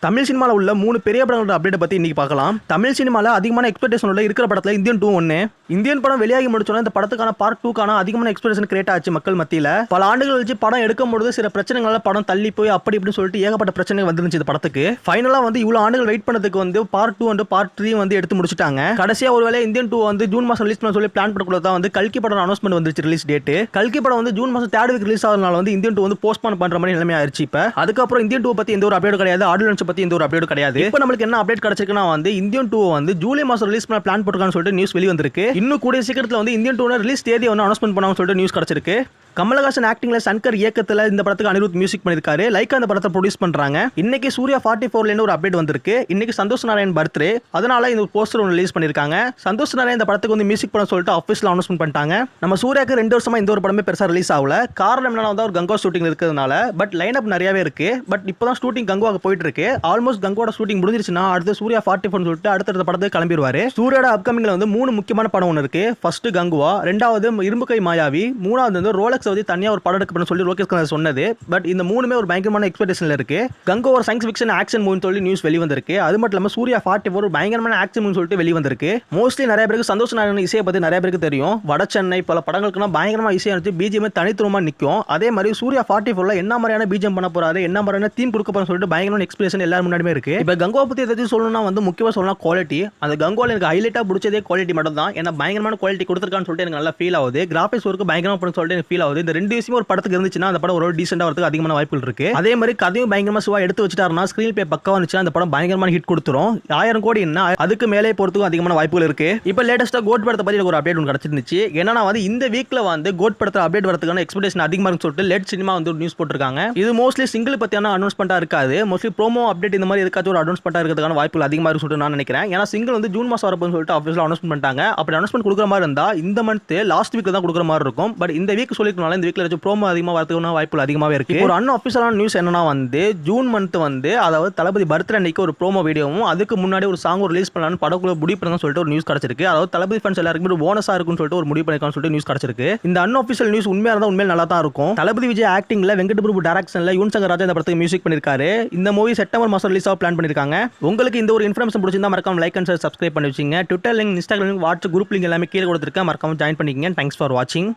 தமிழ் சினிமாவில் உள்ள 3 பெரிய படங்களோட அப்டேட் பற்றி இன்னைக்கு பார்க்கலாம். தமிழ் சினிமாவில் அதிகமான எக்ஸ்பெக்டேஷன் உள்ள இருக்கிற படத்தில் இந்தியன் 2 ஒன்று. இந்தியன் படம் வெளியாகி முடிச்சோன்னா இந்த படத்துக்கான பார்ட் 2க்கான அதிகமான எக்ஸ்பெக்டேஷன் கிரியேட் ஆச்சு மக்கள் மத்தியில். பல ஆண்டுகள் வச்சு படம் எடுக்கும்போது சில பிரச்சனைகளால் படம் தள்ளி போய் அப்படி இப்படின்னு சொல்லிட்டு ஏகப்பட்ட பிரச்சனை வந்துருந்துச்சு இந்த படத்துக்கு. ஃபைனலாக வந்து இவ்வளோ ஆண்டுகள் வெயிட் பண்ணதுக்கு வந்து பார்ட் 2 அண்ட் பார்ட் 3 வந்து எடுத்து முடிச்சிட்டாங்க. கடைசியாக ஒருவேளை இந்தியன் 2 வந்து ஜூன் மாதம் ரிலீஸ் பண்ண சொல்லி பிளான் பண்ணக்குள்ள தான் வந்து கல்கி படம் அனௌன்ஸ்மெண்ட் வந்துருச்சு ரிலீஸ் டேட். கல்கி படம் வந்து ஜூன் மாதம் 3rd வீக் ரிலீஸ் ஆகிறதுனால வந்து இந்தியன் 2 வந்து போஸ்ட்பான் பண்ற மாதிரி நிலைமை ஆயிடுச்சு. இப்போ அதுக்கப்புறம் இந்தியன் 2 பற்றி எந்த ஒரு அப்டேட் கிடையாது, ஆடியோ லான்ச் பற்றி எந்த ஒரு அப்டேட் கிடையாது. இப்போ நமக்கு என்ன அப்டேட் கிடைச்சிருக்குன்னா வந்து இந்தியன் 2 வந்து ஜூலை மாதம் ரிலீஸ் பண்ண பிளான் போட்டுருக்கான்னு சொல்லிட்டு நியூஸ் வெளி வந்திருக்கு. இன்னும் கூடிய சீக்கிரத்தில் வந்து இந்தியன் 2 ரிலீஸ் தேதி வந்து அனௌன்ஸ்மெண்ட் பண்ணாம சொல்லிட்டு நியூஸ் கிடைச்சிருக்கு. கமலஹாசன் ஆக்டிங்ல சங்கர் இயக்கத்தில் இந்த படத்துக்கு அனிருத் மியூசிக் பண்ணிருக்காரு. லைக்கா அந்த படத்தை ப்ரொடியூஸ் பண்றாங்க. இன்னைக்கு சூர்யா 44ல ஒரு அப்டேட் வந்திருக்கு. இன்னைக்கு சந்தோஷ் நாராயண் பர்த்டே, அதனால இந்த போஸ்டர் ஒன்று ரிலீஸ் பண்ணிருக்காங்க. சந்தோஷ் நாராயண் இந்த படத்துக்கு வந்து மியூசிக் பண்ண சொல்லிட்டு ஆஃபீஸ்ல அனௌன்ஸ்மெண்ட் பண்ணிட்டாங்க. நம்ம சூர்யாக்கு 2 வருஷமா இந்த ஒரு படமே பெருசா ரிலீஸ் ஆகல. காரணம் என்னன்னா வந்து ஒரு கங்கா ஷூட்டிங் இருக்கிறதுனால. பட் லைன் அப் நிறையவே இருக்கு. பட் இப்போதான் ஷூட்டிங் கங்குவாக போயிட்டு இருக்கு. ஆல்மோஸ்ட் கங்குவோட ஷூட்டிங் முடிஞ்சிருச்சுன்னா அடுத்து சூர்யா 44 சொல்லிட்டு அடுத்த படத்துக்கு கிளம்பிடுவாரு. சூர்யோட அப்கமிங்ல வந்து 3 முக்கியமான படம் ஒன்று இருக்கு. ஃபர்ஸ்ட் கங்குவா, 2வது இரும்பு கை மாயாவி, 3வது வந்து ரோலக்ஸ் வந்து தனியா ஒரு படம் சொல்லி லோகேஷ் கனகராஜ் சொன்னது. பட் இந்த மூணுமே ஒரு பயங்கரமான எக்ஸ்பெக்டேஷன்ல இருக்கு. கங்கோ ஒரு சயின்ஸ் ஃபிக்ஷன் ஆக்ஷன் மூவி சொல்லி நியூஸ் வெளி வந்திருக்கு. அது மட்டும் இல்லாம சூர்யா 44 ஒரு பயங்கரமான ஆக்ஷன் மூவி சொல்லிட்டு வெளி வந்திருக்கு. மோஸ்ட்லி நிறைய பேருக்கு சந்தோஷ் நாராயணன் இசையை பத்தி நிறைய பேருக்கு தெரியும். வட சென்னை பல படங்களுக்குனா பயங்கரமா இசை அடிச்சு பிஜிஎம் தனித்துவமா நிற்கும். அதே மாதிரி சூர்யா 44ல என்ன மாதிரியான பிஜிஎம் பண்ண போறாரு, என்ன மாதிரியான தீம் கொடுக்க போறான்னு சொல்லிட்டு பயங்கரமான எக்ஸ்பிரஷன் எல்லாரும் முன்னாடியே இருக்கு. இப்போ கங்கோவை பத்தி எதாவது சொல்லணும்னா வந்து முக்கியமா சொல்லலாம் குவாலிட்டி. அந்த கங்கோல எனக்கு ஹைலைட்டா பிடிச்சதே குவாலிட்டி மட்டும் தான். ஏன்னா பயங்கரமான குவாலிட்டி கொடுத்துருக்கான்னு சொல்லிட்டு எனக்கு நல்லா ஃபீல் ஆகுது. கிராபிக்ஸ் ஒர்க்கு பயங்கரமா பண்ண சொல்லிட்டு எனக்கு ஃபீல் ஆகுது. இந்த 2 விஷயமும் ஒரு படத்துக்கு இருந்துச்சுன்னா அந்த படம் ஒரு டீசெண்டா வரதுக்கு அதிகமான வாய்ப்புகள் இருக்கு. அதே மாதிரி கதையும் பயங்கரமா சுவா எடுத்து வச்சிட்டாருன்னா ஸ்கிரீன் பிளே பக்காவா இருந்துச்சுன்னா அந்த படம் பயங்கரமான ஹிட் கொடுத்துரும். 1000 கோடி என்ன அதுக்கு மேலே போறதுக்கு அதிகமான வாய்ப்புகள் இருக்கு. இப்போ லேட்டஸ்டா கோட் படத்தை பத்தி ஒரு அப்டேட் ஒன்று கிடைச்சிருந்துச்சு. ஏன்னா வந்து இந்த வீக்ல வந்து கோட் படத்துல அப்டேட் வரதுக்கான எக்ஸ்பெக்டேஷன் அதிகமா இருக்குன்னு சொல்லிட்டு லேட் சினிமா வந்து ஒரு நியூஸ் போட்டிருக்காங்க. இது மோஸ்ட்லி சிங்கிள் பத்தியான அனௌன்ஸ்மெண்டா இருக்காது. மோஸ்ட்லி ப்ரோமோ அப்டேட் இந்த மாதிரி எதுக்காச்சும் ஒரு அனௌன்ஸ்மெண்டா இருக்கிறதுக்கான வாய்ப்புகள் அதிகமா இருக்குன்னு சொல்லிட்டு நான் நினைக்கிறேன். ஏன்னா சிங்கிள் வந்து ஜூன் மாசம் வரப்போன்னு சொல்லிட்டு ஆஃபீஸ்ல அனௌன்ஸ்மெண்ட் பண்ணிட்டாங்க. அப்படி அனௌன்ஸ்மெண்ட் கொடுக்குற மாதிரி இருந்தா இந்த மந்த் லாஸ்ட் வீக்ல தான் கொடுக்குற மாதிரி இருக்கும். பட் இந்த வீக் சொல்லிருக்கனால இந்த வீக்ல ஏதாச்சும் ப்ரோமோ அதிகமா வரதுக்கான வாய்ப்புகள் அதிகமாவே இருக்கு. ஒரு அன்அஃபிஷியலான நியூஸ் என்னன்னா வந்து ஜூன் மந்த் வந்து அதாவது தளபதி பர்த்டே அன்னைக்கு ஒரு ப்ரோமோ வீடியோவும் அதுக்கு முன்னாடி ஒரு சாங் ரிலீஸ் பண்ணலாம்னு படக்குள்ள முடிவு பண்ணணும்னு சொல்லிட்டு ஒரு நியூஸ் கிடைச்சிருக்கு. அதாவது தளபதி ஃபேன்ஸ் எல்லாருக்கும் ஒரு போனஸா இருக்குன்னு சொல்லிட்டு ஒரு முடிவு பண்ணிருக்கான்னு சொல்லிட்டு நியூஸ் கிடைச்சிருக்கு. இந்த அன்அஃபிஷியல் நியூஸ் உண்மையா இருந்தா உண்மையில நல்லா தான் இருக்கும். தளபதி விஜய் ஆக்டிங்ல வெங்கட் பிரபு டைரக்ஷன்ல யுவன் சங்கர் ராஜா இந்த படத்துக்கு மியூசிக் பண்ணிருக்காரு. இந்த மூவி செப்டம்பர் மாசம் ரிலீஸ் ஆக பிளான் பண்ணிருக்காங்க. உங்களுக்கு இந்த ஒரு இன்ஃபர்மேஷன் பிடிச்சிருந்தா மறக்காம லைக் அண்ட் சப்ஸ்கிரைப் பண்ணி வச்சுங்க. Twitter link, Instagram link, WhatsApp group link எல்லாமே கீழே கொடுத்துருக்கேன். மறக்காம ஜாயின் பண்ணிக்கங்க. தேங்க்ஸ் ஃபார் வாட்சிங்.